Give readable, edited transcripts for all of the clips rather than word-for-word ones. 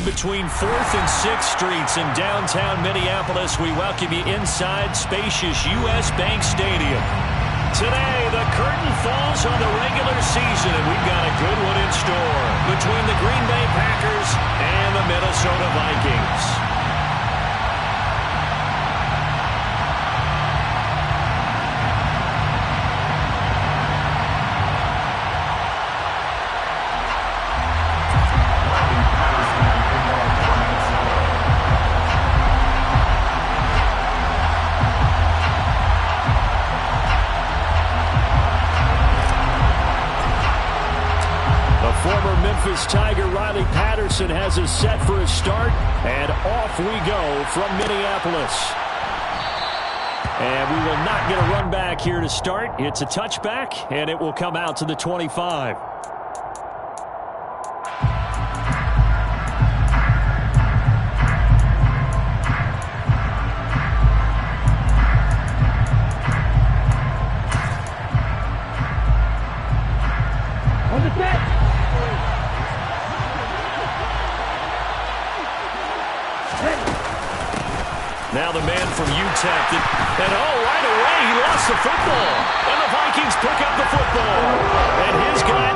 between 4th and 6th Streets in downtown Minneapolis, we welcome you inside spacious U.S. Bank Stadium. Today, the curtain falls on the regular season, and we've got a good one in store between the Green Bay Packers and the Minnesota Vikings. Memphis Tiger Riley Patterson has us set for a start, and off we go from Minneapolis. And we will not get a run back here to start. It's a touchback, and it will come out to the 25. On the set. Now the man from UTEP, and right away he lost the football. And the Vikings pick up the football. And his guy.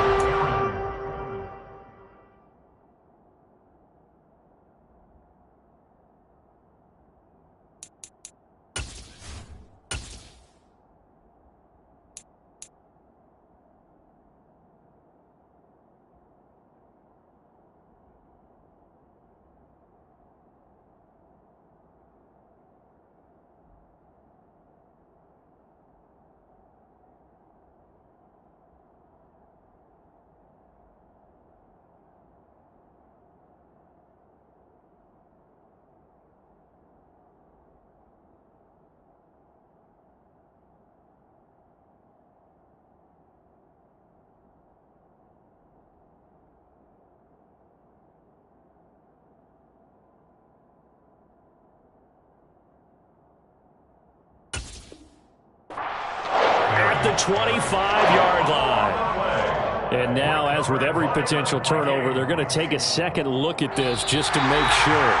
The 25-yard line. And now, as with every potential turnover, they're going to take a second look at this just to make sure.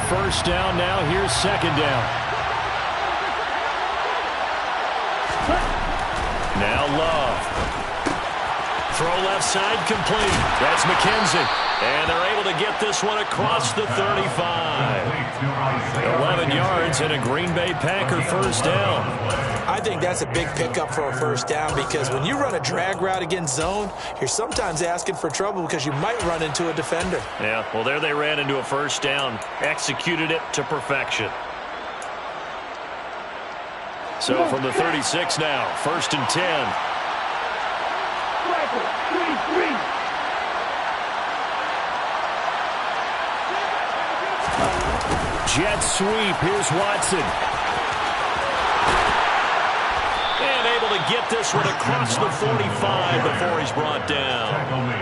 First down now. Here's second down. Now Love. Throw left side complete. That's McKenzie. And they're able to get this one across the 35. 11 yards and a Green Bay Packer first down. I think that's a big pickup for a first down because when you run a drag route against zone, you're sometimes asking for trouble because you might run into a defender. Yeah, well, there they ran into a first down. Executed it to perfection. So from the 36 now, 1st and 10. Jet sweep. Here's Watson. And able to get this one across the 45 before he's brought down.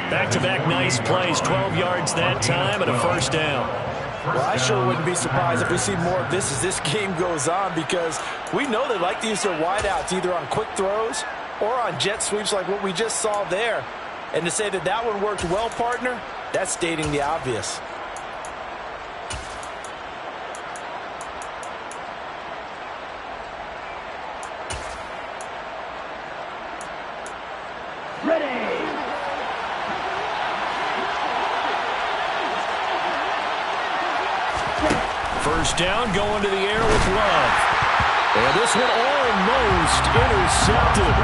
Back-to-back nice plays. 12 yards that time and a first down. Well, I sure wouldn't be surprised if we see more of this as this game goes on because we know they like to use their wideouts either on quick throws or on jet sweeps like what we just saw there. And to say that that one worked well, partner, that's stating the obvious. First down, going to the air with Love. And this one almost intercepted.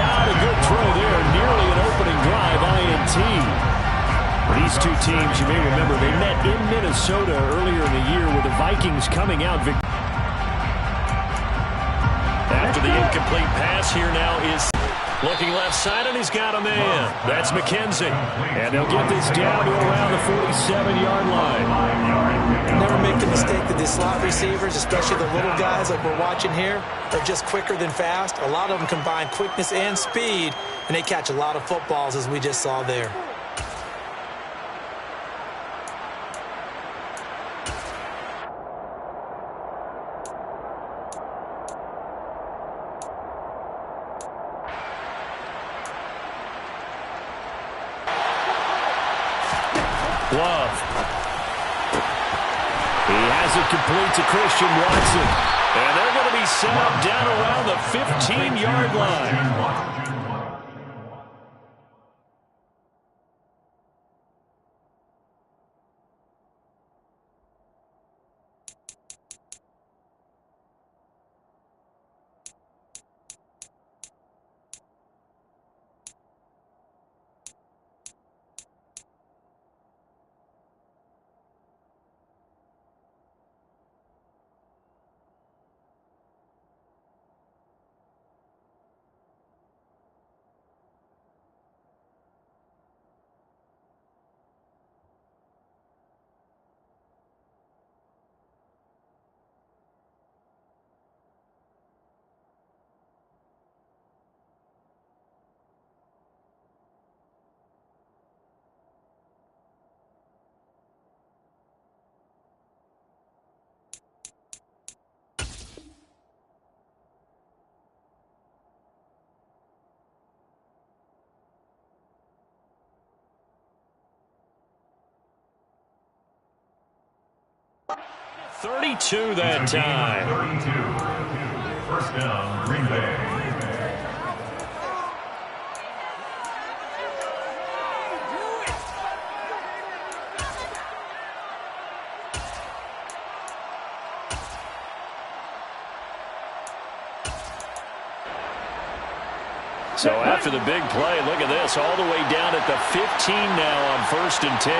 Not a good throw there. Nearly an opening drive, INT. These two teams, you may remember, they met in Minnesota earlier in the year with the Vikings coming out victorious. After the incomplete pass, here now is Looking left side, and he's got a man. That's McKenzie. And they'll get this down to around the 47-yard line. Never make the mistake that the slot receivers, especially the little guys like we're watching here, are just quicker than fast. A lot of them combine quickness and speed, and they catch a lot of footballs, as we just saw there. Love. He has it complete to Christian Watson. And they're going to be set up down around the 15-yard line. .32 that time. 32. First down, Green Bay. So after the big play, look at this, all the way down at the 15 now on 1st and 10.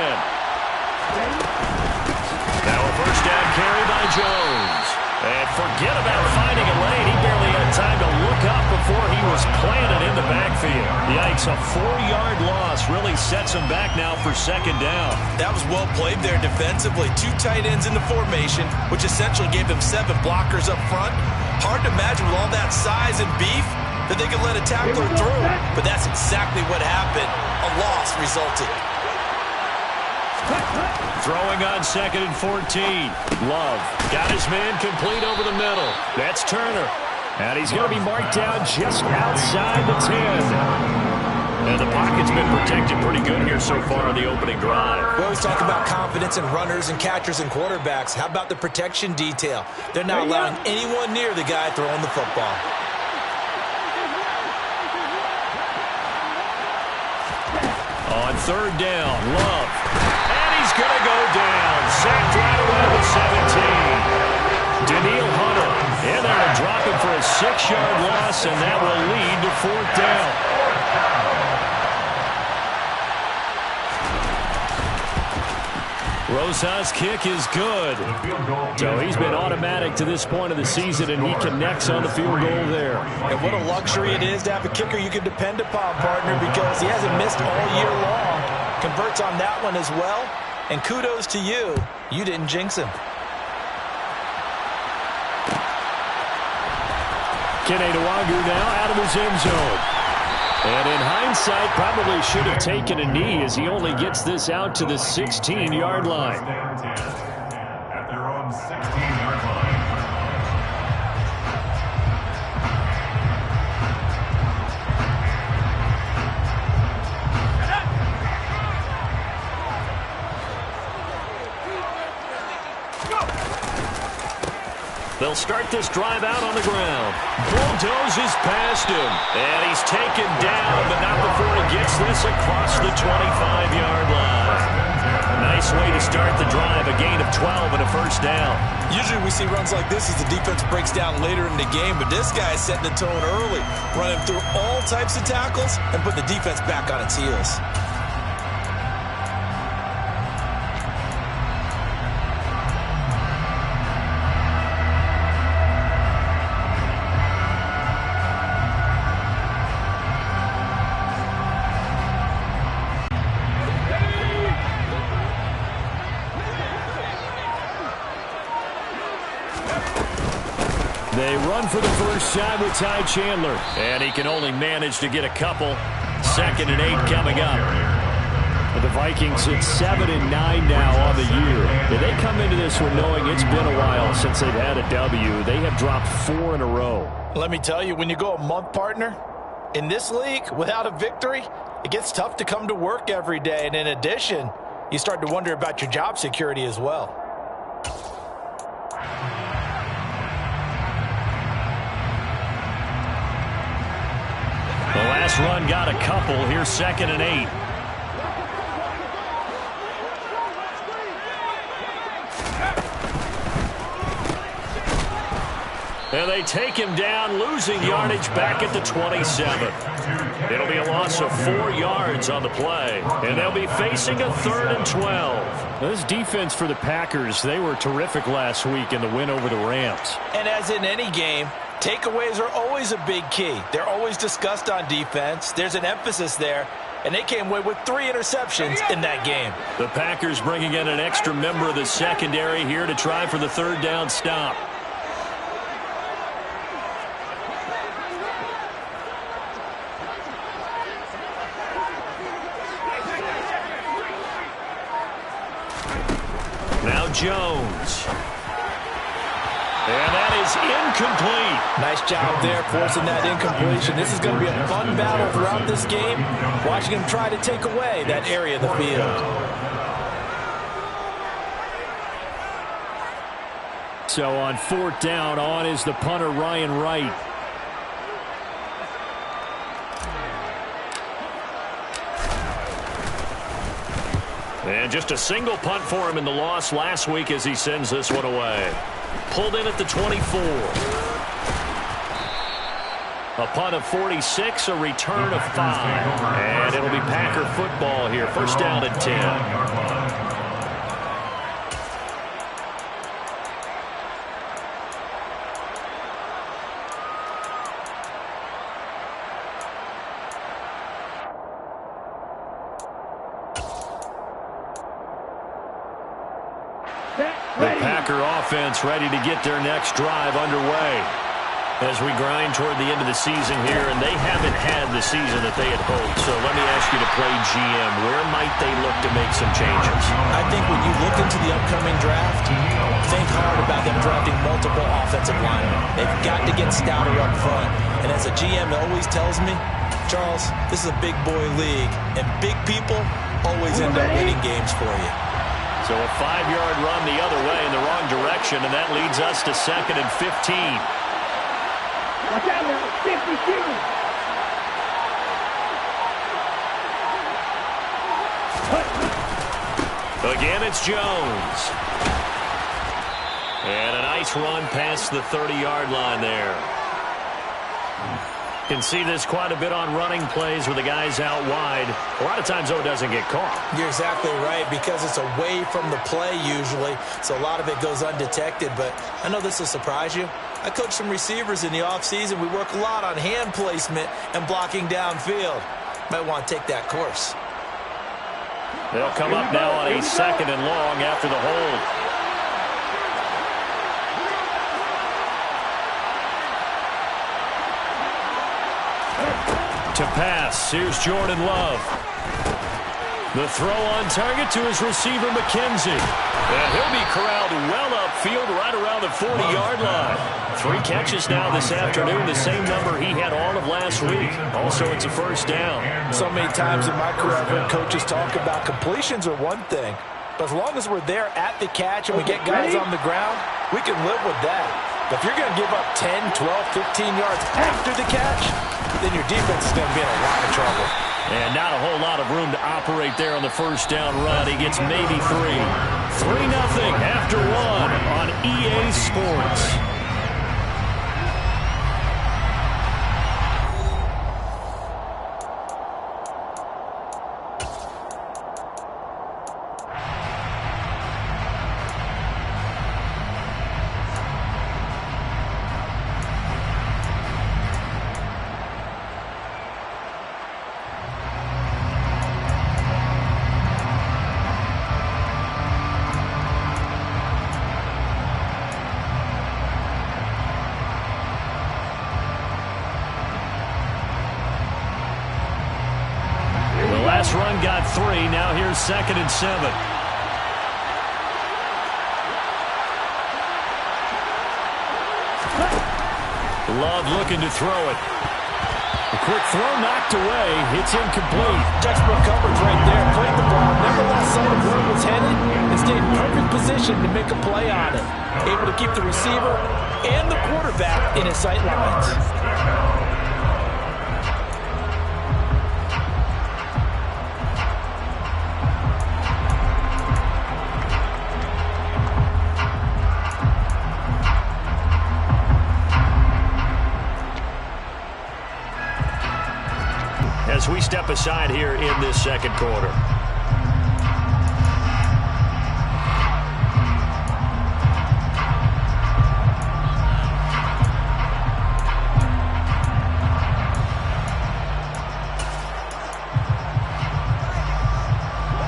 Now a first down carry by Jones. And forget about finding a lane. He barely had time to look up before he was planted in the backfield. Yikes, a 4-yard loss really sets him back now for 2nd down. That was well played there defensively. 2 tight ends in the formation, which essentially gave them 7 blockers up front. Hard to imagine with all that size and beef that they could let a tackler through. But that's exactly what happened. A loss resulted. Throwing on 2nd and 14. Love got his man complete over the middle. That's Turner. And he's going to be marked down just outside the 10. And the pocket's been protected pretty good here so far on the opening drive. We always talk about confidence in runners and catchers and quarterbacks. How about the protection detail? They're not allowing anyone near the guy throwing the football. On 3rd down, Love. He's going to go down. Sacked right around the 17. Daniil Hunter in there to drop him for a 6-yard loss, and that will lead to 4th down. Rosas' kick is good. So he's been automatic to this point of the season, and he connects on the field goal there. And what a luxury it is to have a kicker you can depend upon, partner, because he hasn't missed all year long. Converts on that one as well. And kudos to you. You didn't jinx him. Kene Nwangwu now out of his end zone. And in hindsight, probably should have taken a knee as he only gets this out to the 16-yard line. At their own 16-yard line. They'll start this drive out on the ground. Bulldozes past him. And he's taken down, but not before he gets this across the 25-yard line. Nice way to start the drive, a gain of 12 and a first down. Usually we see runs like this as the defense breaks down later in the game, but this guy is setting the tone early, running through all types of tackles and putting the defense back on its heels. They run for the first time with Ty Chandler. And he can only manage to get a couple. 2nd and 8 coming up. The Vikings at 7-9 now on the year. And they come into this one knowing it's been a while since they've had a W. They have dropped 4 in a row. Let me tell you, when you go a month, partner, in this league, without a victory, it gets tough to come to work every day. And in addition, you start to wonder about your job security as well. The last run got a couple. Here's 2nd and 8. And they take him down, losing yardage back at the 27. It'll be a loss of 4 yards on the play. And they'll be facing a 3rd and 12. This defense for the Packers, they were terrific last week in the win over the Rams. And as in any game, takeaways are always a big key. They're always discussed on defense. There's an emphasis there. And they came away with 3 interceptions in that game. The Packers bringing in an extra member of the secondary here to try for the 3rd down stop. Now Jones. And that is incomplete. Nice job there forcing that incompletion. This is going to be a fun battle throughout this game. Watching him try to take away that area of the field. So on 4th down, on is the punter Ryan Wright. And just a single punt for him in the loss last week as he sends this one away. Pulled in at the 24. A punt of 46, a return of 5. And it'll be Packer football here. 1st down and 10. The Packer offense ready to get their next drive underway as we grind toward the end of the season here, and they haven't had the season that they had hoped. So let me ask you to play GM. Where might they look to make some changes? I think when you look into the upcoming draft, think hard about them drafting multiple offensive linemen. They've got to get stouter up front. And as a GM always tells me, Charles, this is a big boy league, and big people always end up winning games for you. So a 5-yard run the other way in the wrong direction, and that leads us to 2nd and 15. Watch out now, 52. Again, it's Jones. And a nice run past the 30-yard line there. Can see this quite a bit on running plays where the guy's out wide. A lot of times, though, it doesn't get caught. You're exactly right, because it's away from the play usually, so a lot of it goes undetected. But I know this will surprise you. I coach some receivers in the offseason. We work a lot on hand placement and blocking downfield. Might want to take that course. They'll come up now on a 2nd and long after the hold. To pass, here's Jordan Love. The throw on target to his receiver, McKenzie. And he'll be corralled well upfield right around the 40-yard line. 3 catches now this afternoon, the same number he had all of last week. Also, it's a 1st down. So many times in my career, I've heard coaches talk about completions are one thing, but as long as we're there at the catch and we get guys on the ground, we can live with that. But if you're going to give up 10, 12, 15 yards after the catch, then your defense is going to be in a lot of trouble. And not a whole lot of room to operate there on the 1st down run. He gets maybe 3. 3-0 after 1 on EA Sports. got 3. Now here's 2nd and 7. Love looking to throw it. A quick throw knocked away. It's incomplete. Textbook coverage right there. Played the ball. Never lost sight of where it was headed. And stayed in perfect position to make a play on it. Able to keep the receiver and the quarterback in his sight lines. As we step aside here in this second quarter.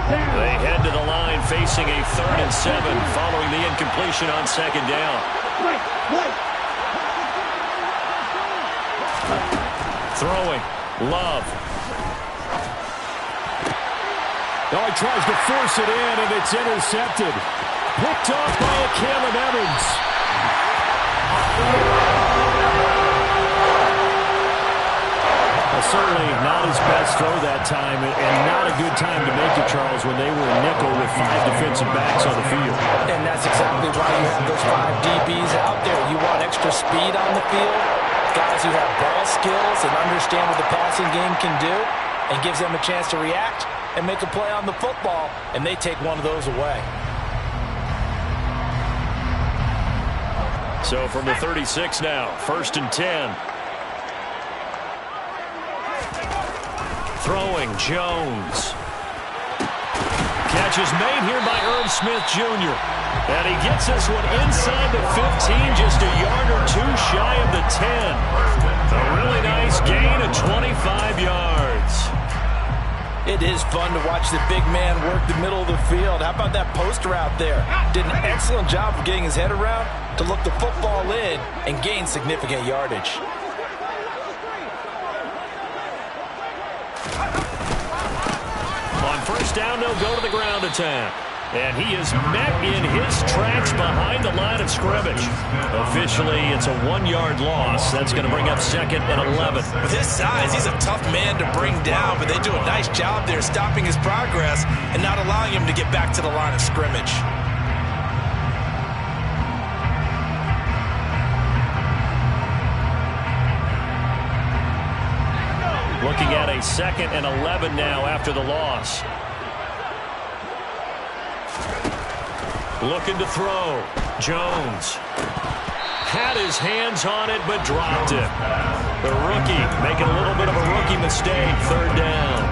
They head to the line facing a 3rd and 7 following the incompletion on 2nd down. Throwing. Love. Oh, he tries to force it in, and it's intercepted. Picked off by a Caleb Evans. Well, certainly not his best throw that time, and not a good time to make it, Charles, when they were in nickel with 5 defensive backs on the field. And that's exactly why you have those 5 DBs out there. You want extra speed on the field, guys who have ball skills and understand what the passing game can do, and gives them a chance to react and make a play on the football, and they take one of those away. So from the 36 now, 1st and 10. Throwing, Jones. Catch is made here by Irv Smith Jr. And he gets this one inside the 15, just a yard or 2 shy of the 10. A really nice gain of 25 yards. It is fun to watch the big man work the middle of the field. How about that post route there? Did an excellent job of getting his head around to look the football in and gain significant yardage. On 1st down, they'll go to the ground attack. And he is met in his tracks behind the line of scrimmage. Officially, it's a 1-yard loss. That's going to bring up 2nd and 11. With his size, he's a tough man to bring down, but they do a nice job there stopping his progress and not allowing him to get back to the line of scrimmage. Looking at a 2nd and 11 now after the loss. Looking to throw. Jones had his hands on it, but dropped it. The rookie making a little bit of a rookie mistake. 3rd down.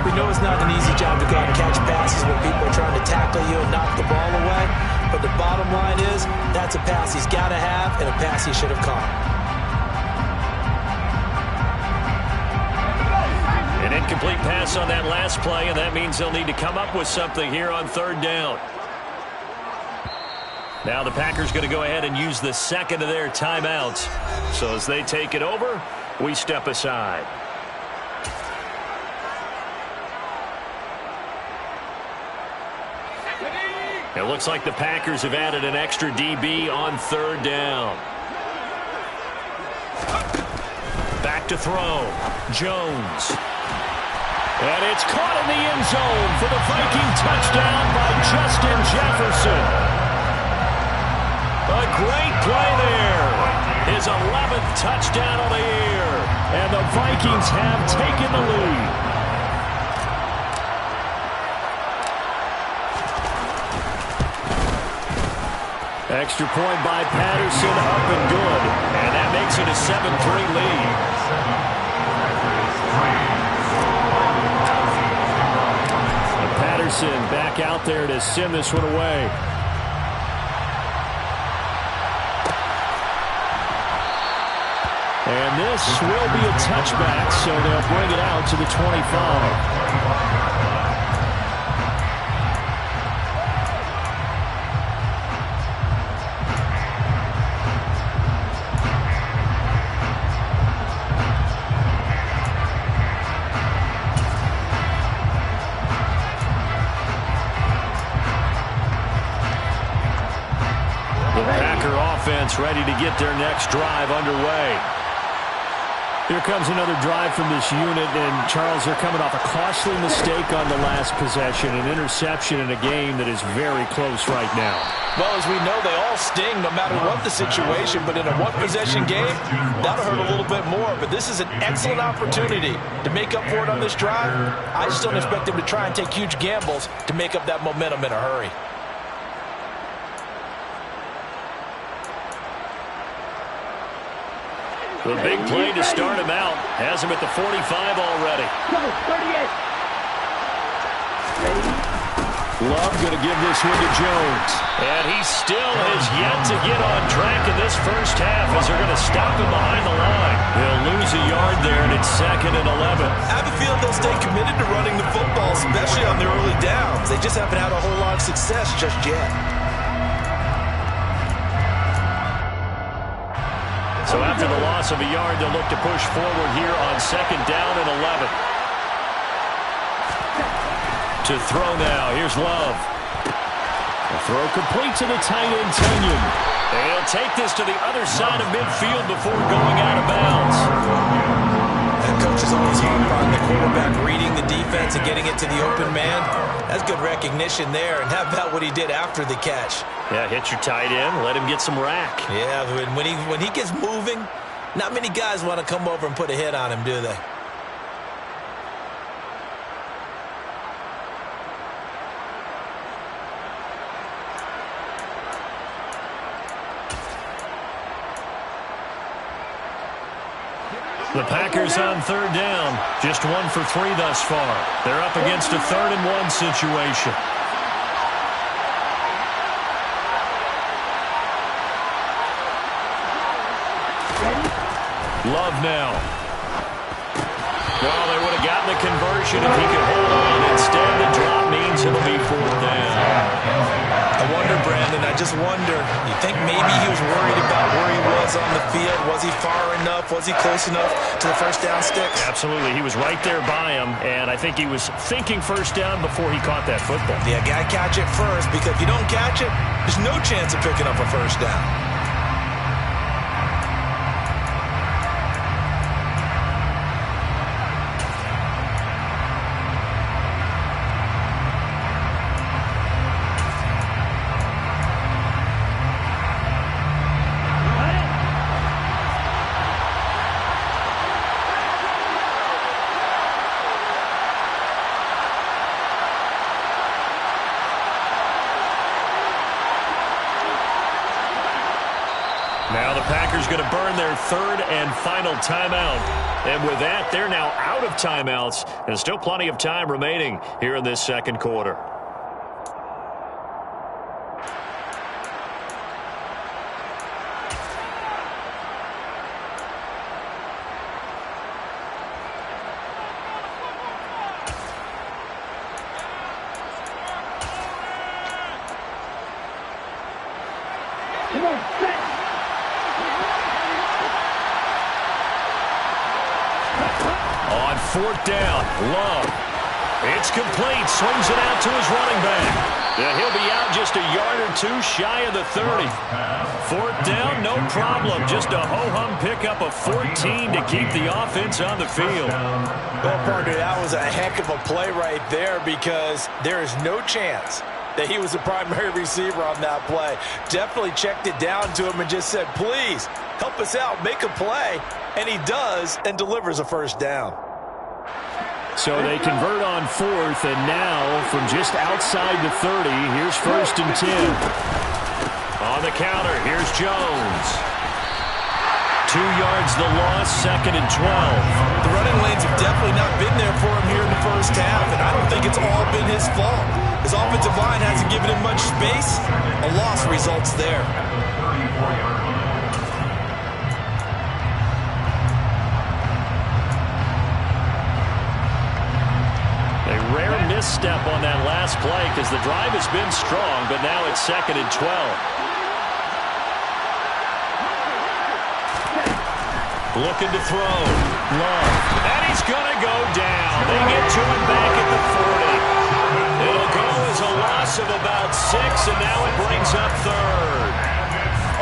We know it's not an easy job to go out and catch passes when people are trying to tackle you and knock the ball away. But the bottom line is, that's a pass he's got to have and a pass he should have caught. An incomplete pass on that last play, and that means they'll need to come up with something here on 3rd down. Now the Packers going to go ahead and use the 2nd of their timeouts. So as they take it over, we step aside. It looks like the Packers have added an extra DB on 3rd down. Back to throw. Jones. And it's caught in the end zone for the Viking touchdown by Justin Jefferson. A great play there. His 11th touchdown of the year. And the Vikings have taken the lead. Extra point by Patterson, up and good. And that makes it a 7-3 lead. And Patterson back out there to send this one away. And this will be a touchback, so they'll bring it out to the 25. defense ready to get their next drive underway. Here comes another drive from this unit, and Charles, they're coming off a costly mistake on the last possession, an interception in a game that is very close right now. Well, as we know, they all sting no matter what the situation, but in a one-possession game, that'll hurt a little bit more. But this is an excellent opportunity to make up for it on this drive. I just don't expect them to try and take huge gambles to make up that momentum in a hurry. The big play to start him out. Has him at the 45 already. Love going to give this one to Jones. And he still has yet to get on track in this first half as they're going to stop him behind the line. He'll lose a yard there, and it's 2nd and 11. I have a feeling they'll stay committed to running the football, especially on the early downs. They just haven't had a whole lot of success just yet. So after the loss of a yard, they'll look to push forward here on 2nd down and 11. To throw now, here's Love. The throw complete to the tight end, Kenyon. And he'll take this to the other side of midfield before going out of bounds. That coach is always hard on the quarterback reading the defense and getting it to the open man. That's good recognition there. And how about what he did after the catch? Yeah, hit your tight end, let him get some rack. Yeah, when he gets moving, not many guys want to come over and put a hit on him, do they? The Packers on 3rd down. Just 1 for 3 thus far. They're up against a 3rd and 1 situation. Love now. Well, they would have gotten the conversion if he could hold on. Instead, the drop means it'll be 4th down. I wonder, Brandon, I just wonder, you think maybe he was worried about where he was on the field? Was he far enough? Was he close enough to the first down sticks? Absolutely. He was right there by him, and I think he was thinking first down before he caught that football. Yeah, got to catch it first, because if you don't catch it, there's no chance of picking up a first down. Now the Packers going to burn their 3rd and final timeout. And with that, they're now out of timeouts. And still plenty of time remaining here in this 2nd quarter. Come on, set. On 4th down, Love. It's complete. Swings it out to his running back. Yeah, he'll be out just a yard or 2 shy of the 30. 4th down, no problem. Just a ho-hum pickup of 14 to keep the offense on the field. Well, partner, that was a heck of a play right there, because there is no chance that he was the primary receiver on that play. Definitely checked it down to him and just said, please, help us out, make a play. And he does, and delivers a first down. So they convert on 4th, and now from just outside the 30, here's 1st and 10. On the counter, here's Jones. 2 yards the loss, 2nd and 12. The running lanes have definitely not been there for him here in the first half, and I don't think it's all been his fault. His offensive line hasn't given him much space. A loss results there. A rare misstep on that last play because the drive has been strong, but now it's 2nd and 12. Looking to throw. Love. And he's going to go down. They get to him back at the 40. It'll go as a loss of about 6, and now it brings up 3rd.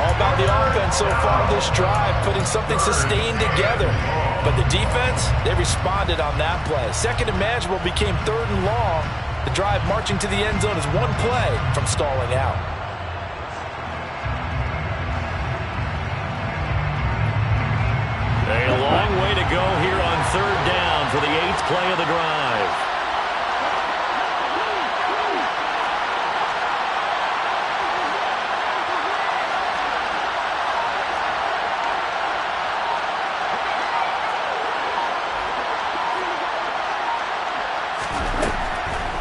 All about the so far this drive, putting something sustained together. But the defense, they responded on that play. Second and manageable became third and long. The drive marching to the end zone is one play from stalling out. A long way to go here on third down for the 8th play of the drive.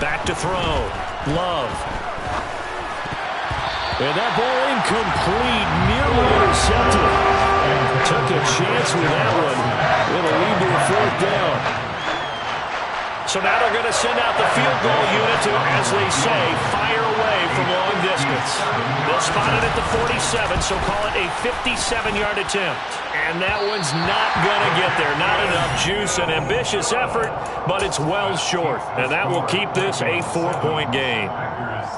Back to throw. Love. And that ball incomplete, nearly intercepted. Took a chance with that one. It'll lead to a 4th down. So now they're going to send out the field goal unit to, as they say, fire away from long distance. They'll spot it at the 47, so call it a 57-yard attempt. And that one's not going to get there. Not enough juice, an ambitious effort, but it's well short. And that will keep this a 4-point game.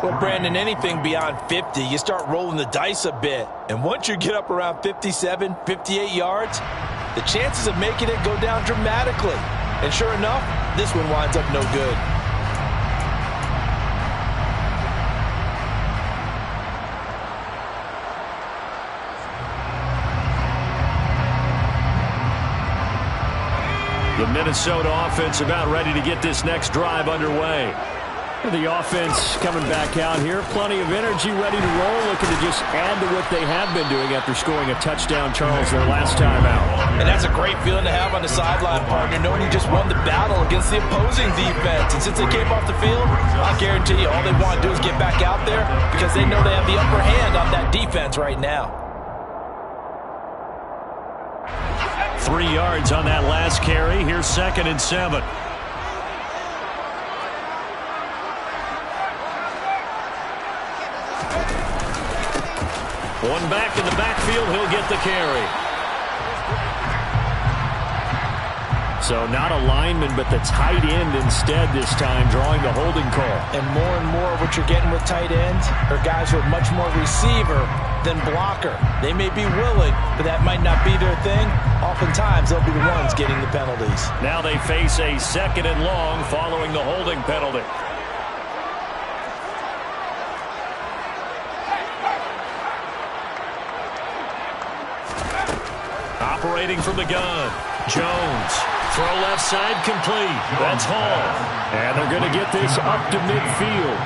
Well, Brandon, anything beyond 50, you start rolling the dice a bit. And once you get up around 57, 58 yards, the chances of making it go down dramatically. And sure enough, this one winds up no good. The Minnesota offense about ready to get this next drive underway. The offense coming back out here. Plenty of energy, ready to roll, looking to just add to what they have been doing after scoring a touchdown, Charles, their last time out. And that's a great feeling to have on the sideline, partner, knowing you just won the battle against the opposing defense. And since they came off the field, I guarantee you all they want to do is get back out there because they know they have the upper hand on that defense right now. 3 yards on that last carry. Here's 2nd and 7. One back in the backfield, he'll get the carry. So not a lineman, but the tight end instead this time, drawing the holding call. And more what you're getting with tight ends are guys who are much more receiver than blocker. They may be willing, but that might not be their thing. Oftentimes, they'll be the ones getting the penalties. Now they face a 2nd and long following the holding penalty. Operating from the gun, Jones. Throw left side complete. That's Hall. And they're going to get this up to midfield.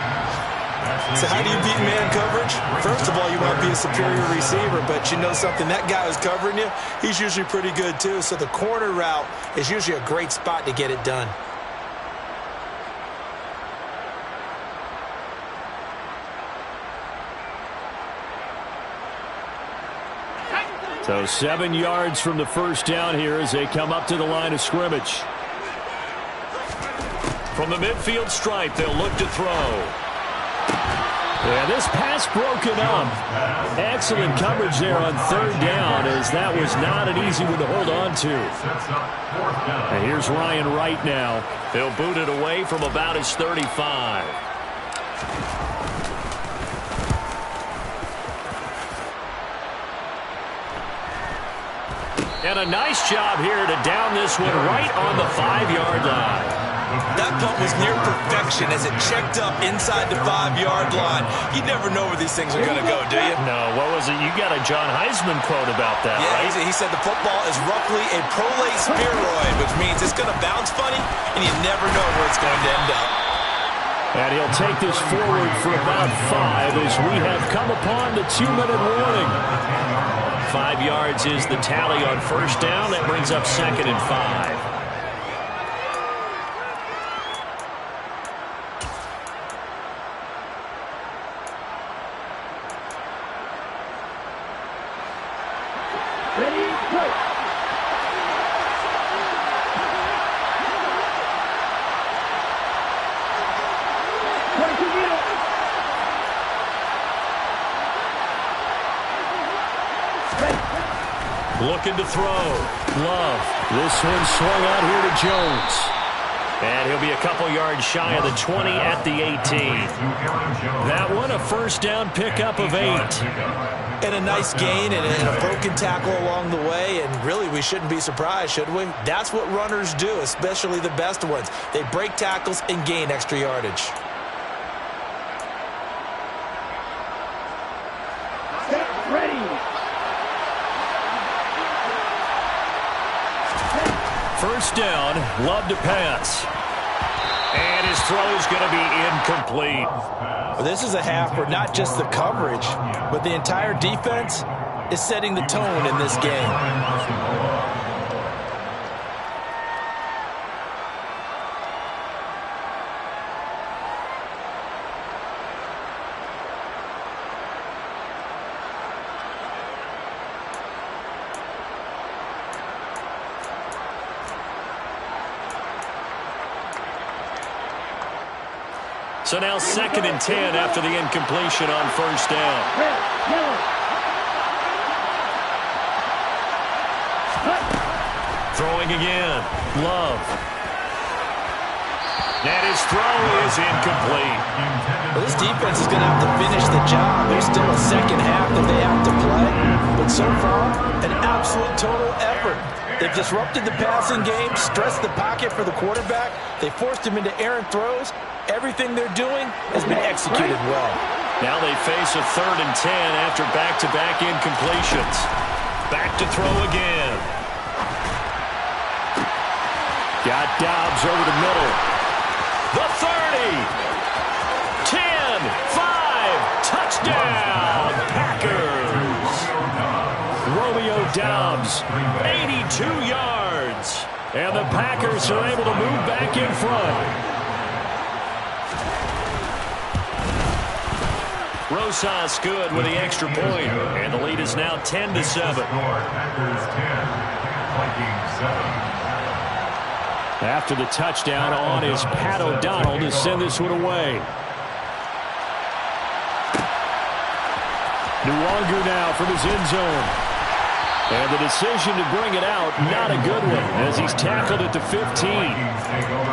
So how do you beat man coverage? First of all, you want to be a superior receiver, but you know something, that guy who's covering you, he's usually pretty good too. So the corner route is usually a great spot to get it done. So 7 yards from the first down here as they come up to the line of scrimmage. From the midfield stripe, they'll look to throw. Yeah, this pass broken up. Excellent coverage there on third down, as that was not an easy one to hold on to. And here's Ryan Wright now. He'll boot it away from about his 35. And a nice job here to down this one right on the 5-yard line. That punt was near perfection as it checked up inside the 5-yard line. You never know where these things are going to go, do you? No, what was it? You got a John Heisman quote about that, yeah, right? He said the football is roughly a prolate spheroid, which means it's going to bounce funny, and you never know where it's going to end up. And he'll take this forward for about 5 as we have come upon the 2-minute warning. 5 yards is the tally on first down. That brings up 2nd and 5. Looking to throw. Love. This one swung out here to Jones. And he'll be a couple yards shy of the 20 at the 18. That one, a first down pickup of 8. And a nice gain and a broken tackle along the way, and really we shouldn't be surprised, should we? That's what runners do, especially the best ones. They break tackles and gain extra yardage. Ready. First down, Love to pass. And his throw is going to be incomplete. Well, this is a half where not just the coverage, but the entire defense is setting the tone in this game. So now 2nd and 10 after the incompletion on first down. Red, yellow. Throwing again. Love. And his throw is incomplete. Well, this defense is going to have to finish the job. There's still a second half that they have to play. But so far, an absolute total effort. They've disrupted the passing game, stressed the pocket for the quarterback. They forced him into errant throws. Everything they're doing has been executed well. Now they face a 3rd and 10 after back-to-back incompletions. Back to throw again. Got Dobbs over the middle. The 30. 10, 5, touchdown, Packers. Romeo Dobbs, 82 yards. And the Packers are able to move back in front. Rosas good with the extra point, and the lead is now 10-7. Packers 10, Vikings 7. After the touchdown on is Pat O'Donnell to send this one away. Nuwanger now from his end zone. And the decision to bring it out, not a good one, as he's tackled at the 15.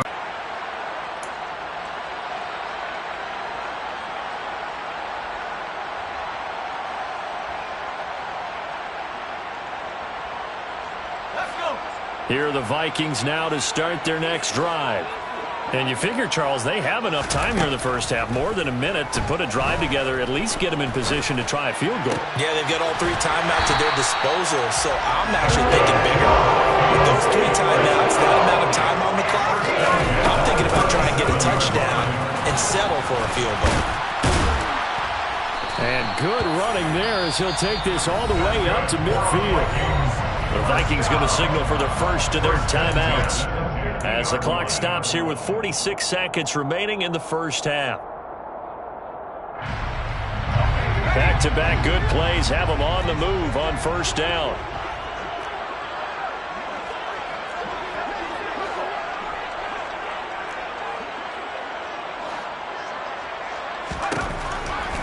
Here are the Vikings now to start their next drive. And you figure, Charles, they have enough time here in the first half, more than a minute, to put a drive together, at least get them in position to try a field goal. Yeah, they've got all 3 timeouts at their disposal, so I'm actually thinking bigger. With those 3 timeouts, that amount of time on the clock, I'm thinking about trying to get a touchdown and settle for a field goal. And good running there as he'll take this all the way up to midfield. The Vikings going to signal for the first of their timeouts as the clock stops here with 46 seconds remaining in the first half. Back-to-back good plays have them on the move on first down.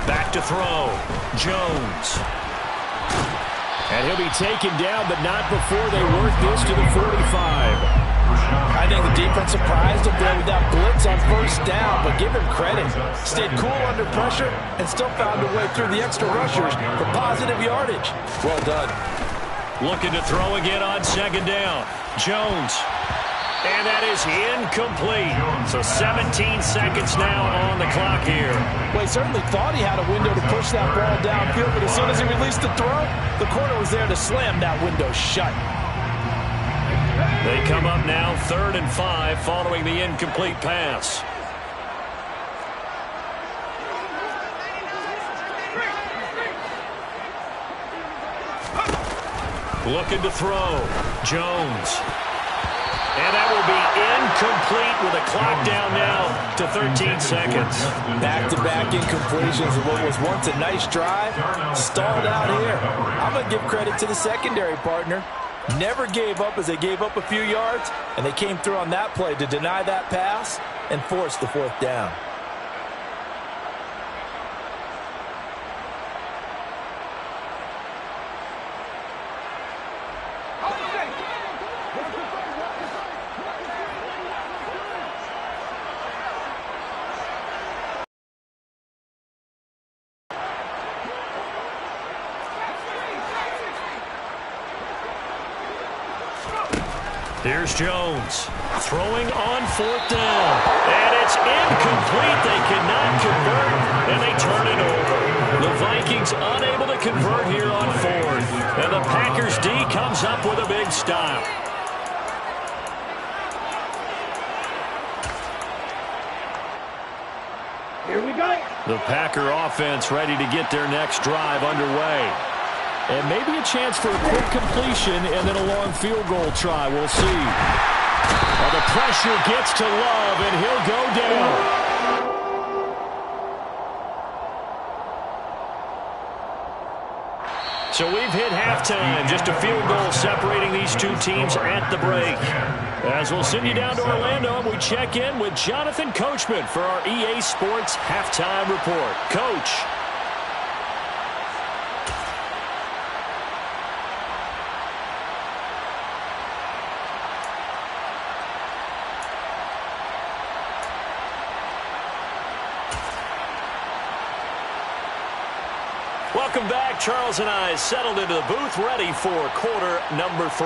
Back to throw. Jones. And he'll be taken down, but not before they work this to the 45. I think the defense surprised him there with that blitz on first down, but give him credit. Stayed cool under pressure and still found a way through the extra rushers for positive yardage. Well done. Looking to throw again on second down. Jones. And that is incomplete. So 17 seconds now on the clock here. Well, he certainly thought he had a window to push that ball downfield, but as soon as he released the throw, the corner was there to slam that window shut. They come up now 3rd and 5 following the incomplete pass. Looking to throw. Jones. And that will be incomplete with a clock down now to 13 seconds. Back-to-back incompletions of what was once a nice drive, stalled out here. I'm going to give credit to the secondary partner. Never gave up as they gave up a few yards, and they came through on that play to deny that pass and force the 4th down. Here's Jones throwing on 4th down. And it's incomplete. They cannot convert, and they turn it over. The Vikings unable to convert here on 4th. And the Packers D comes up with a big stop. Here we go. The Packer offense ready to get their next drive underway. And maybe a chance for a quick completion and then a long field goal try. We'll see. The pressure gets to Love, and he'll go down. So we've hit halftime. Just a field goal separating these two teams at the break. As we'll send you down to Orlando, and we check in with Jonathan Coachman for our EA Sports Halftime Report. Coach. Welcome back. Charles and I settled into the booth, ready for quarter number 3.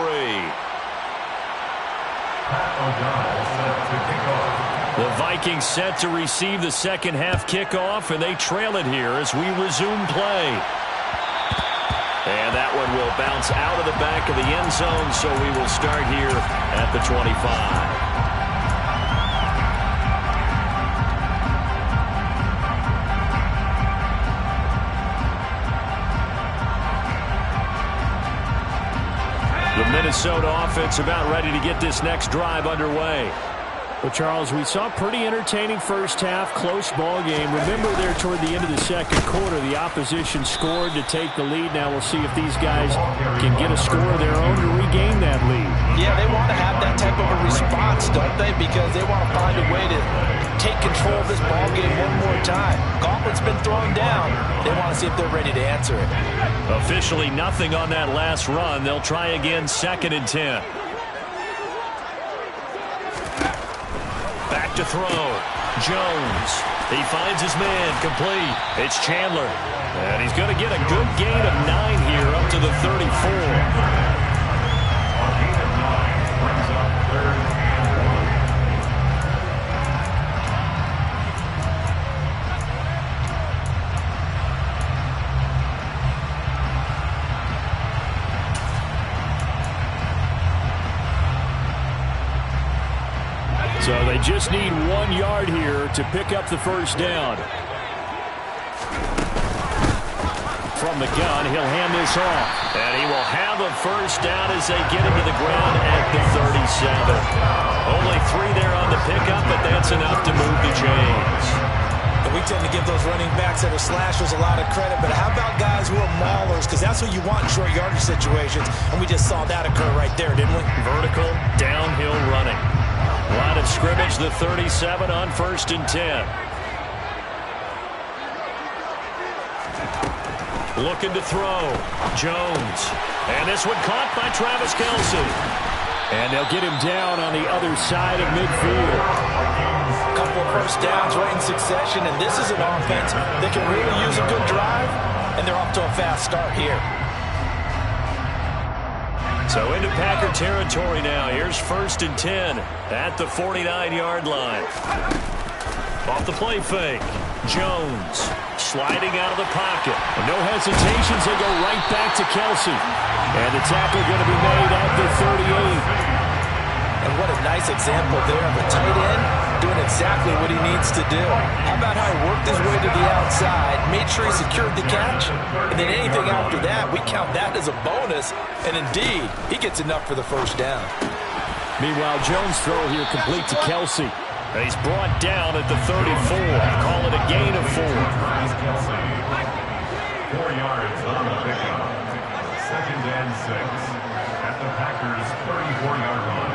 The Vikings set to receive the second half kickoff, and they trail it here as we resume play. And that one will bounce out of the back of the end zone, so we will start here at the 25. The Minnesota offense about ready to get this next drive underway. Well, Charles, we saw a pretty entertaining first half, close ball game. Remember there toward the end of the second quarter, the opposition scored to take the lead. Now we'll see if these guys can get a score of their own to regain that lead. Yeah, they want to have that type of a response, don't they? Because they want to find a way to take control of this ball game one more time. Gauntlet's been thrown down. They want to see if they're ready to answer it. Officially nothing on that last run. They'll try again, 2nd and 10. Back to throw. Jones. He finds his man complete. It's Chandler. And he's going to get a good gain of 9 here up to the 34. So they just need 1 yard here to pick up the first down. From the gun, he'll hand this off. And he will have a first down as they get him to the ground at the 37. Only 3 there on the pickup, but that's enough to move the chains. And we tend to give those running backs that are slashers a lot of credit, but how about guys who are maulers? Because that's what you want in short yardage situations, and we just saw that occur right there, didn't we? Vertical, downhill running. Line of scrimmage, the 37 on 1st and 10. Looking to throw. Jones. And this one caught by Travis Kelce. And they'll get him down on the other side of midfield. A couple of first downs right in succession, and this is an offense that can really use a good drive, and they're off to a fast start here. So into Packer territory now. Here's 1st and 10 at the 49-yard line. Off the play fake. Jones sliding out of the pocket. No hesitations. They go right back to Kelce. And the tackle going to be made at the 38. And what a nice example there of a tight end doing exactly what he needs to do. How about how he worked his way to the outside, made sure he secured the catch, and then anything after that, we count that as a bonus. And indeed, he gets enough for the first down. Meanwhile, Jones' throw here complete to Kelce. He's brought down at the 34. Call it a gain of 4. 4 yards on the pickup. 2nd and 6 at the Packers' 34-yard line.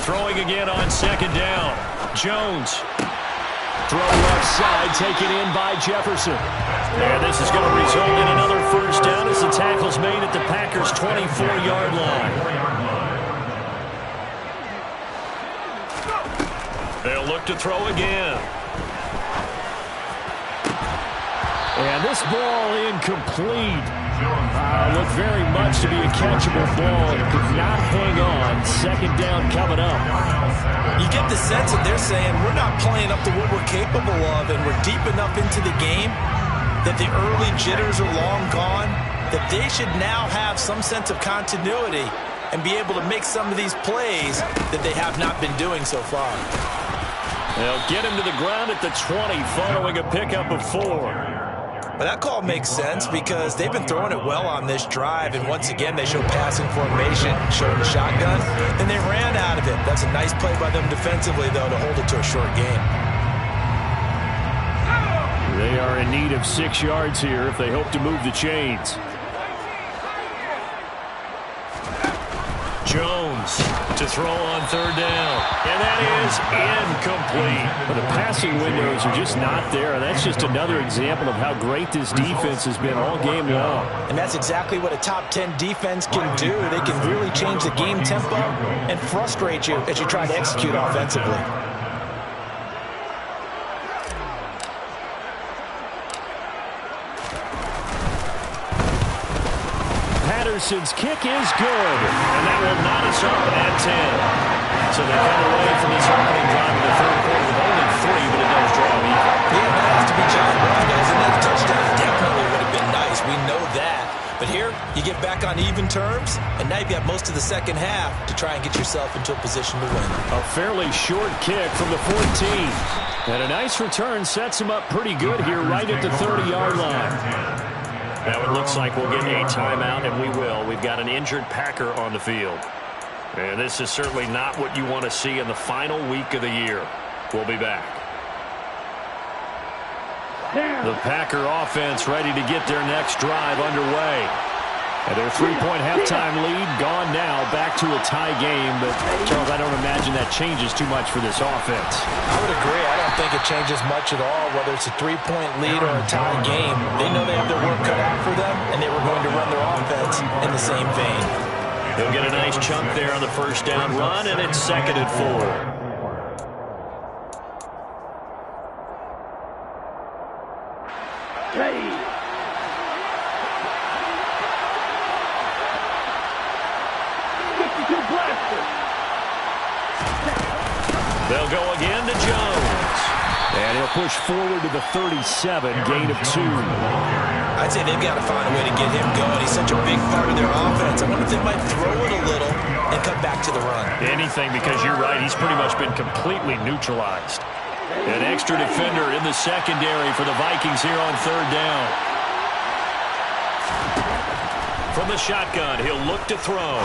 Throwing again on 2nd down. Jones. Throw left side, taken in by Jefferson. And this is going to result in another first down as the tackle's made at the Packers' 24-yard line. They'll look to throw again. And this ball incomplete. Looked very much to be a catchable ball. Could not hang on. Second down coming up. You get the sense that they're saying we're not playing up to what we're capable of, and we're deep enough into the game that the early jitters are long gone, that they should now have some sense of continuity and be able to make some of these plays that they have not been doing so far. They'll get him to the ground at the 20 following a pickup of 4. But that call makes sense because they've been throwing it well on this drive, and once again they show passing formation, showing the shotgun, and they ran out of it. That's a nice play by them defensively, though, to hold it to a short game. They are in need of 6 yards here if they hope to move the chains. Jones to throw on third down. And that is incomplete. But the passing windows are just not there. And that's just another example of how great this defense has been all game long. And that's exactly what a top 10 defense can do. They can really change the game tempo and frustrate you as you try to execute offensively. Patterson's kick is good, and that will knot us up at 10. So they got away from this opening drive in the third quarter with only 3, but it does draw even. Yeah, that has to be John Brown, guys, and that touchdown definitely would have been nice. We know that. But here, you get back on even terms, and now you've got most of the second half to try and get yourself into a position to win. A fairly short kick from the 14. And a nice return sets him up pretty good here right at the 30-yard line. Now it looks like we'll get a timeout, and we will. We've got an injured Packer on the field. And this is certainly not what you want to see in the final week of the year. We'll be back. The Packer offense ready to get their next drive underway. And their 3-point halftime lead gone now, back to a tie game. But, Charles, I don't imagine that changes too much for this offense. I would agree. I don't think it changes much at all, whether it's a 3-point lead or a tie game. They know they have their work cut out for them, and they were going to run their offense in the same vein. They'll get a nice chunk there on the first down run, and it's 2nd and 4. Ready. They'll go again to Jones. And he'll push forward to the 37, gain of 2. I'd say they've got to find a way to get him going. He's such a big part of their offense. I wonder if they might throw it a little and come back to the run. Anything, because you're right. He's pretty much been completely neutralized. An extra defender in the secondary for the Vikings here on third down. From the shotgun, he'll look to throw.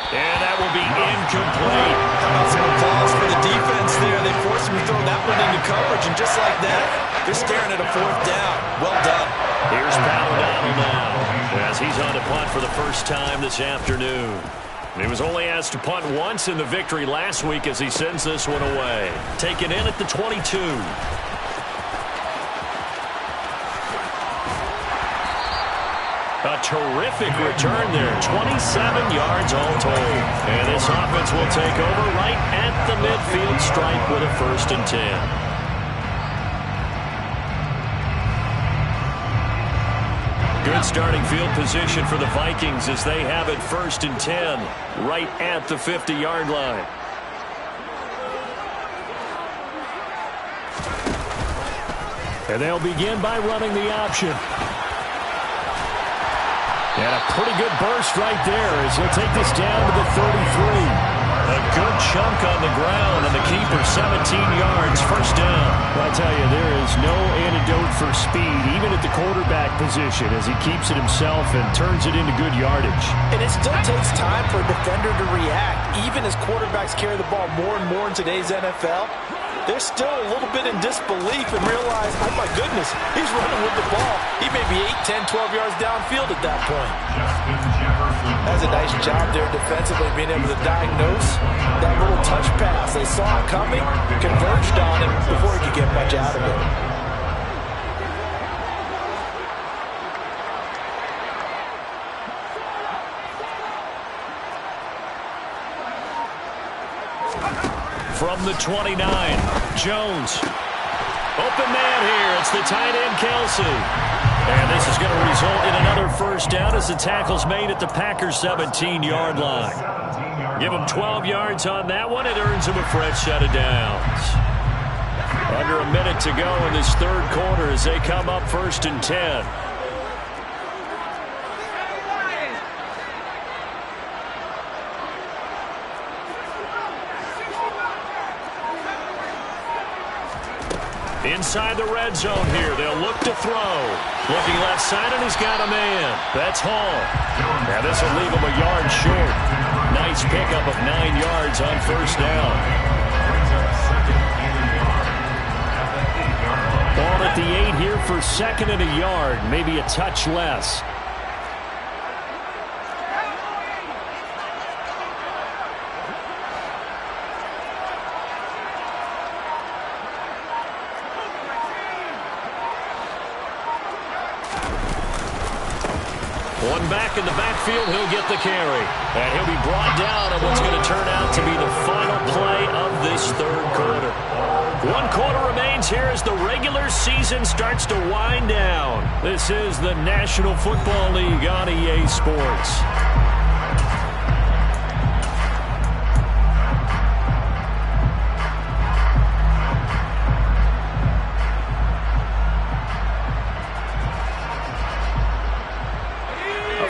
And that will be incomplete. How about some applause for the defense there? They forced him to throw that one into coverage, and just like that, they're staring at a 4th down. Well done. Here's Pat O'Donnell now, as he's on to punt for the first time this afternoon. He was only asked to punt once in the victory last week as he sends this one away. Taken in at the 22. A terrific return there. 27 yards all told. And this offense will take over right at the midfield stripe with a 1st and 10. Good starting field position for the Vikings as they have it 1st and 10 right at the 50-yard line. And they'll begin by running the option. And a pretty good burst right there as he'll take this down to the 33. A good chunk on the ground, and the keeper 17 yards, 1st down. Well, I tell you, there is no antidote for speed, even at the quarterback position, as he keeps it himself and turns it into good yardage. And it still takes time for a defender to react. Even as quarterbacks carry the ball more and more in today's NFL, they're still a little bit in disbelief and realize, oh my goodness, he's running with the ball. He may be 8, 10, 12 yards downfield at that point. That's a nice job there defensively, being able to diagnose that little touch pass. They saw it coming, converged on him before he could get much out of it. From the 29, Jones. Open man here. It's the tight end, Kelsey. And this is going to result in another first down as the tackle's made at the Packers' 17-yard line. Give him 12 yards on that one. It earns him a fresh set of downs. Under a minute to go in this third quarter as they come up 1st and 10. Inside the red zone here. They'll look to throw. Looking left side, and he's got a man. That's Hall. Now this will leave him a yard short. Nice pickup of 9 yards on first down. Ball at the 8 here for 2nd and a yard. Maybe a touch less. One back in the backfield, he'll get the carry. And he'll be brought down on what's going to turn out to be the final play of this third quarter. 1 quarter remains here as the regular season starts to wind down. This is the National Football League on EA Sports.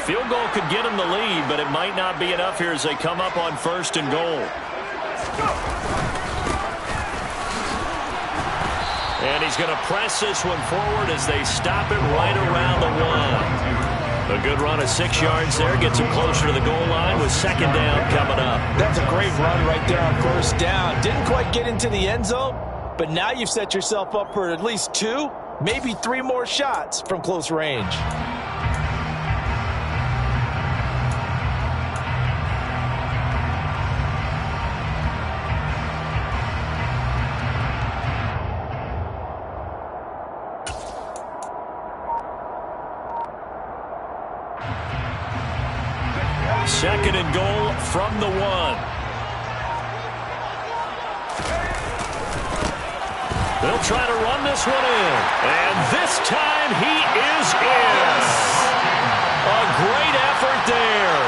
Field goal could get him the lead, but it might not be enough here as they come up on 1st and goal. And he's going to press this one forward as they stop it right around the 1. A good run of 6 yards there gets him closer to the goal line with 2nd down coming up. That's a great run right there on 1st down. Didn't quite get into the end zone, but now you've set yourself up for at least 2, maybe 3 more shots from close range. Second and goal from the 1. They'll try to run this one in. And this time he is in. A great effort there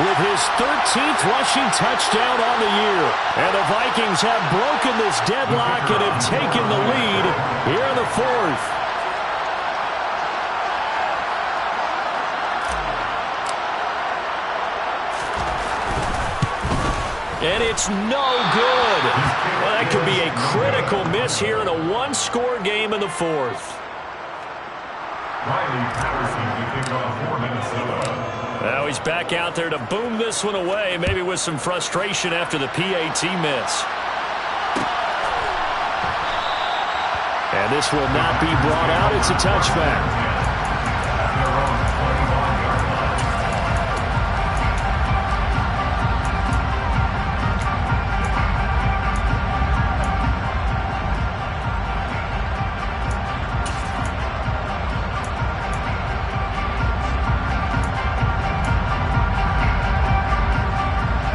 with his 13th rushing touchdown on the year. And the Vikings have broken this deadlock and have taken the lead here in the 4th. And it's no good. Well, that could be a critical miss here in a 1-score game in the 4th. Now he's back out there to boom this one away, maybe with some frustration after the PAT miss. And this will not be brought out. It's a touchback.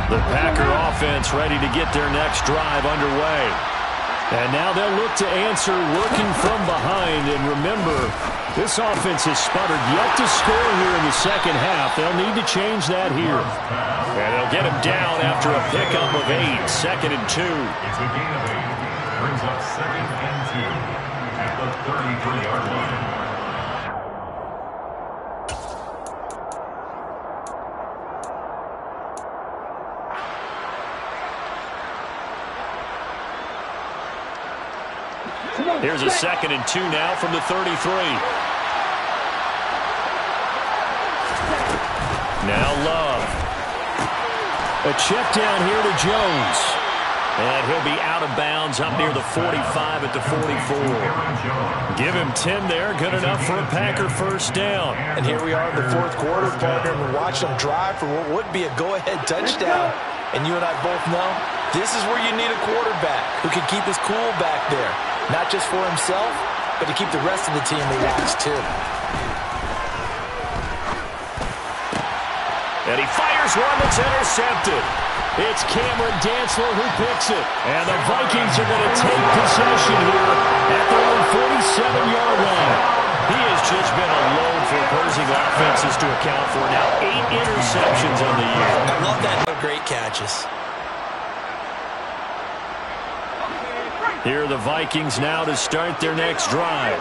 The Packer offense ready to get their next drive underway. And now they'll look to answer working from behind. And remember, this offense has sputtered yet to score here in the second half. They'll need to change that here. And they'll get him down after a pickup of 8. 2nd and 2. It's a gain of 8. Brings up 2nd and 2 at the 33-yard line. Here's a 2nd and 2 now from the 33. Now Love. A check down here to Jones. And he'll be out of bounds up near the 45 at the 44. Give him 10 there. Good enough for a Packer first down. And here we are in the 4th quarter, partner, and watch them drive for what would be a go-ahead touchdown. And you and I both know this is where you need a quarterback who can keep his cool back there. Not just for himself, but to keep the rest of the team relaxed, too. And he fires one that's intercepted. It's Cameron Dantzler who picks it. And the Vikings are going to take possession here at their own 47-yard line. He has just been a passes to account for. Now 8 interceptions on the year. I love that. Great catches. Here are the Vikings now to start their next drive.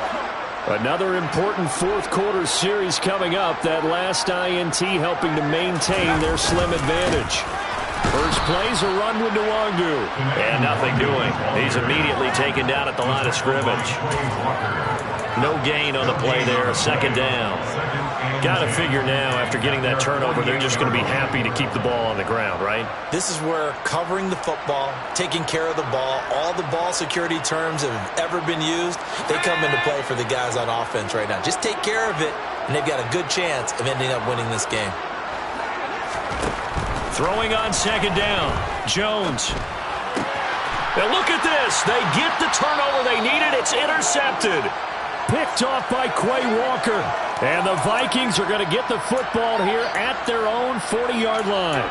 Another important fourth-quarter series coming up. That last INT helping to maintain their slim advantage. First play's a run with Nwangu. And nothing doing. He's immediately taken down at the line of scrimmage. No gain on the play there. Second down. Got to figure now, after getting that turnover, they're just going to be happy to keep the ball on the ground, right? This is where covering the football, taking care of the ball, all the ball security terms that have ever been used, they come into play for the guys on offense right now. Just take care of it, and they've got a good chance of ending up winning this game. Throwing on second down. Jones. Now look at this. They get the turnover they needed. It's intercepted. Picked off by Quay Walker. And the Vikings are going to get the football here at their own 40-yard line.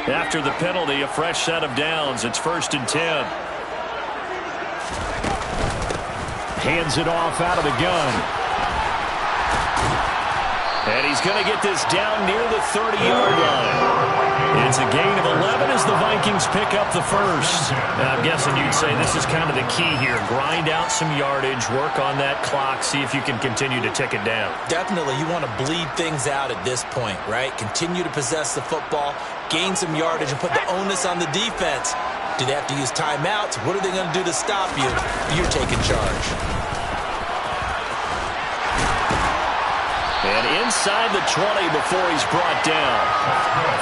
After the penalty, a fresh set of downs. It's 1st and 10. Hands it off out of the gun. And he's going to get this down near the 30-yard line. It's a gain of 11 as the Vikings pick up the first. Now, I'm guessing you'd say this is kind of the key here. Grind out some yardage, work on that clock, see if you can continue to tick it down. Definitely. You want to bleed things out at this point, right? Continue to possess the football, gain some yardage, and put the onus on the defense. Do they have to use timeouts? What are they going to do to stop you? You're taking charge. And inside the 20 before he's brought down.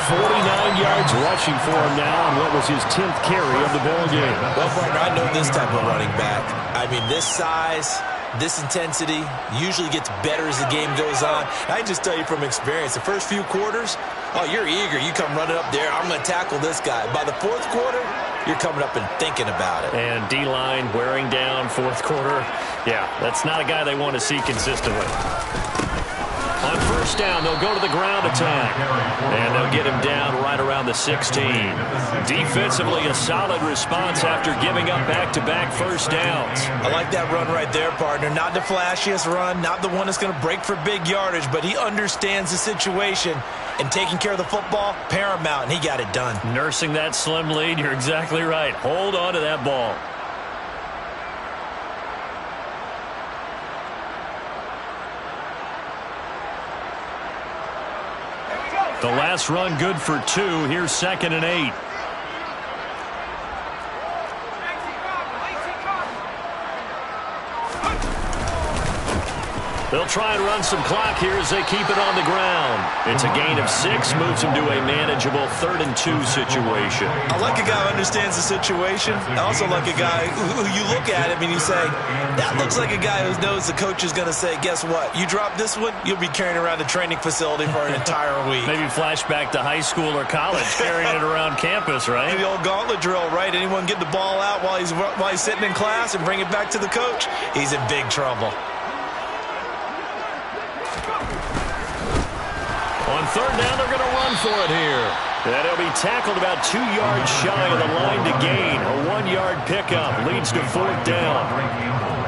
49 yards rushing for him now on what was his 10th carry of the ball game. Well, partner, I know this type of running back. I mean, this size, this intensity usually gets better as the game goes on. I can just tell you from experience, the first few quarters, oh, you're eager. You come running up there, I'm going to tackle this guy. By the fourth quarter, you're coming up and thinking about it. And D-line wearing down fourth quarter. Yeah, that's not a guy they want to see consistently. On first down, they'll go to the ground attack. And they'll get him down right around the 16. Defensively, a solid response after giving up back-to-back first downs. I like that run right there, partner. Not the flashiest run, not the one that's going to break for big yardage, but he understands the situation. And taking care of the football, paramount, and he got it done. Nursing that slim lead, you're exactly right. Hold on to that ball. The last run good for 2. Here's 2nd and 8. They'll try and run some clock here as they keep it on the ground. It's a gain of 6, moves them to a manageable 3rd and 2 situation. I like a guy who understands the situation. I also like a guy who you look at him and you say, that looks like a guy who knows the coach is going to say, guess what? You drop this one, you'll be carrying around the training facility for an entire week. Maybe flashback to high school or college, carrying it around campus, right? The old gauntlet drill, right? Anyone get the ball out while he's sitting in class and bring it back to the coach? He's in big trouble. On third down, they're going to run for it here. And he'll be tackled about 2 yards shy of the line to gain. A 1-yard pickup leads to 4th down.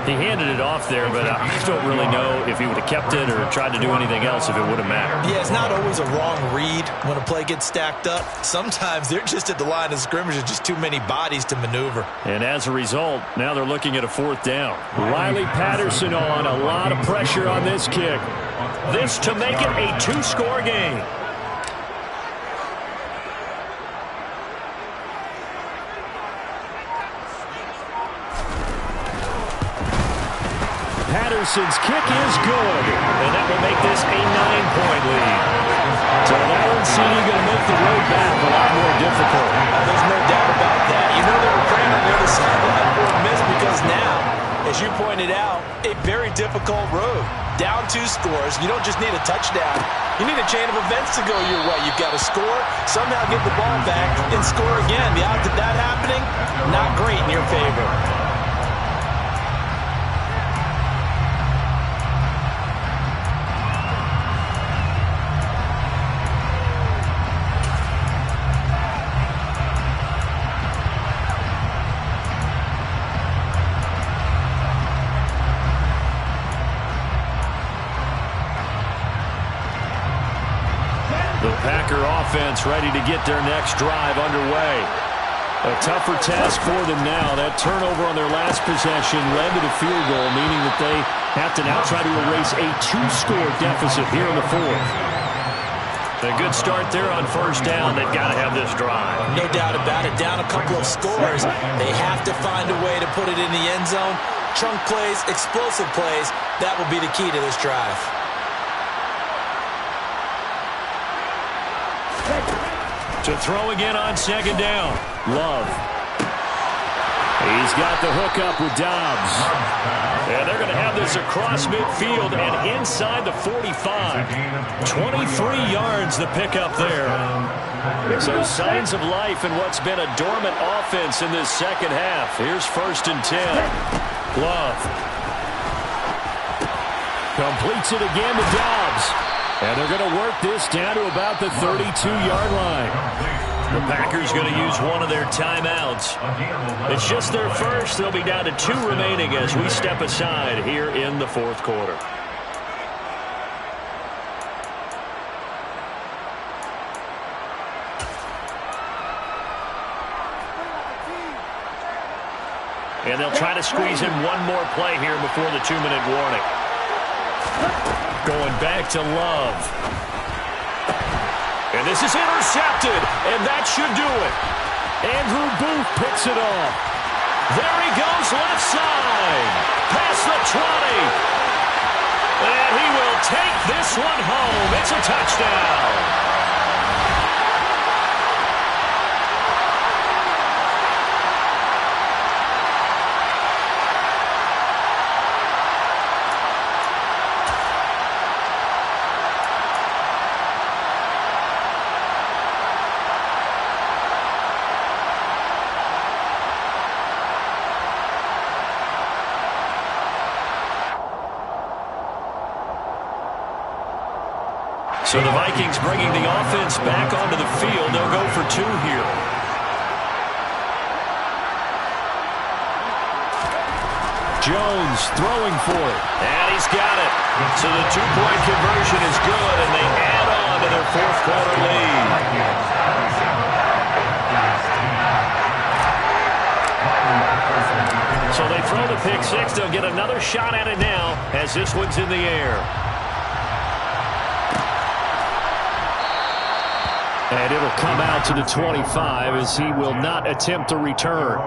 He handed it off there, but I don't really know if he would have kept it or tried to do anything else if it would have mattered. Yeah, it's not always a wrong read when a play gets stacked up. Sometimes they're just at the line of scrimmage. There's just too many bodies to maneuver. And as a result, now they're looking at a 4th down. Riley Patterson on, a lot of pressure on this kick. This to make it a 2-score game. Patterson's kick is good, and that will make this a 9-point lead. So Allen City going to make the road back a lot more difficult. There's no doubt about that. You know they were praying on the other sideline for a miss because now, as you pointed out, a very difficult road. Down 2 scores. You don't just need a touchdown. You need a chain of events to go your way. You've got to score, somehow get the ball back, and score again. The odds of that happening, not great in your favor. The Packer offense ready to get their next drive underway. A tougher task for them now. That turnover on their last possession led to the field goal, meaning that they have to now try to erase a 2-score deficit here in the fourth. A good start there on first down. They've got to have this drive. No doubt about it. Down a couple of scores. They have to find a way to put it in the end zone. Chunk plays, explosive plays. That will be the key to this drive. To throw again on second down. Love. He's got the hook up with Dobbs. And they're going to have this across midfield and inside the 45. 23 yards the pickup there. So signs of life in what's been a dormant offense in this second half. Here's 1st and 10. Love. Completes it again to Dobbs. And they're going to work this down to about the 32-yard line. The Packers going to use one of their timeouts. It's just their first. They'll be down to 2 remaining as we step aside here in the fourth quarter. And they'll try to squeeze in one more play here before the 2-minute warning. Going back to Love. And this is intercepted, and that should do it. Andrew Booth picks it off. There he goes, left side. Past the 20. And he will take this one home. It's a touchdown. So the Vikings bringing the offense back onto the field. They'll go for 2 here. Jones throwing for it. And he's got it. So the 2-point conversion is good, and they add on to their fourth quarter lead. So they throw the pick six. They'll get another shot at it now as this one's in the air. And it'll come out to the 25 as he will not attempt to return.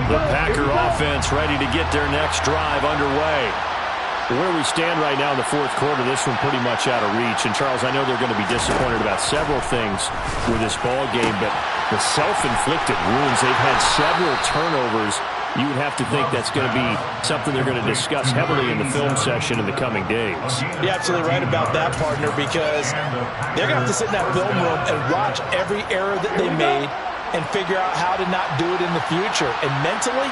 The Packer offense ready to get their next drive underway. Where we stand right now in the fourth quarter, this one pretty much out of reach. And, Charles, I know they're going to be disappointed about several things with this ball game, but the self-inflicted wounds, they've had several turnovers. You would have to think that's going to be something they're going to discuss heavily in the film session in the coming days. You're absolutely right about that, partner, because they're going to have to sit in that film room and watch every error that they made and figure out how to not do it in the future. And mentally,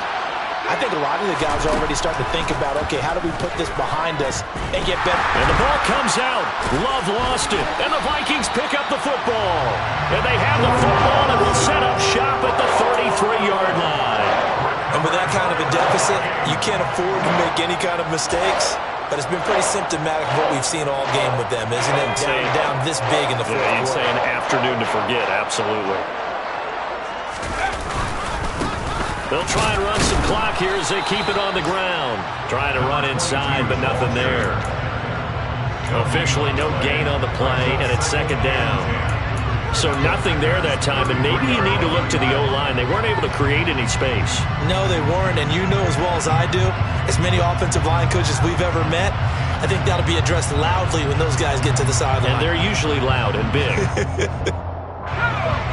I think a lot of the guys are already starting to think about, okay, how do we put this behind us and get better? And the ball comes out. Love lost it. And the Vikings pick up the football. And they have the football and will set up shop at the 33-yard line. And with that kind of a deficit, you can't afford to make any kind of mistakes. But it's been pretty symptomatic of what we've seen all game with them, isn't it? Down this big in the fourth quarter. You'd say an afternoon to forget, absolutely. They'll try and run some clock here as they keep it on the ground. Trying to run inside, but nothing there. Officially no gain on the play, and it's second down. So nothing there that time, and maybe you need to look to the O-line. They weren't able to create any space. No, they weren't, and you know as well as I do, as many offensive line coaches we've ever met, I think that'll be addressed loudly when those guys get to the sideline. And they're usually loud and big.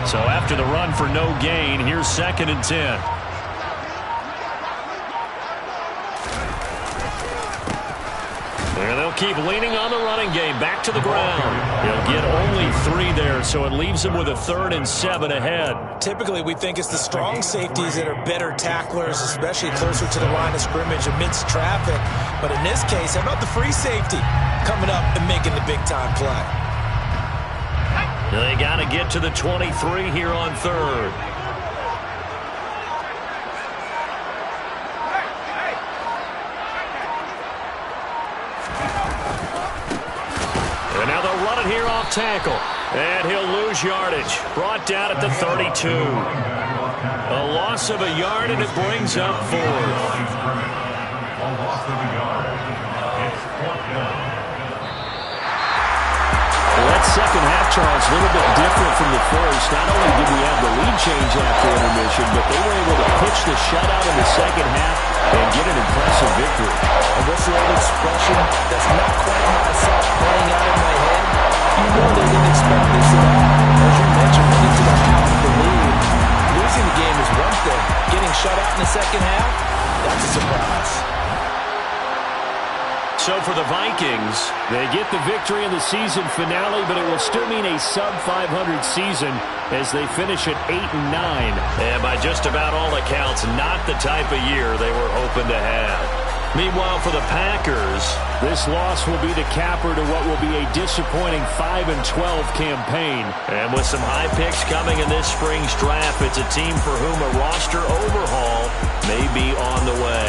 So after the run for no gain, here's 2nd and 10. And they'll keep leaning on the running game. Back to the ground. They'll get only 3 there, so it leaves them with a 3rd and 7 ahead. Typically, we think it's the strong safeties that are better tacklers, especially closer to the line of scrimmage amidst traffic. But in this case, how about the free safety? coming up and making the big-time play. They got to get to the 23 here on third. And now they'll run it here off tackle. And he'll lose yardage. Brought down at the 32. A loss of a yard, and it brings up fourth. A loss of a yard. It's fourth down. Well, that second half, Charles, a little bit different from the first. Not only did we have the lead change after intermission, but they were able to pitch the shutout in the second half and get an impressive victory. And what's the old expression? That's not quite how I saw it playing out in my head. You know they didn't expect this at all. As you mentioned, we get to the half of the lead. Losing the game is one thing. Getting shut out in the second half, that's a surprise. So for the Vikings, they get the victory in the season finale, but it will still mean a sub-500 season as they finish at 8-9. And by just about all accounts, not the type of year they were hoping to have. Meanwhile, for the Packers, this loss will be the capper to what will be a disappointing 5-12 campaign. And with some high picks coming in this spring's draft, it's a team for whom a roster overhaul may be on the way.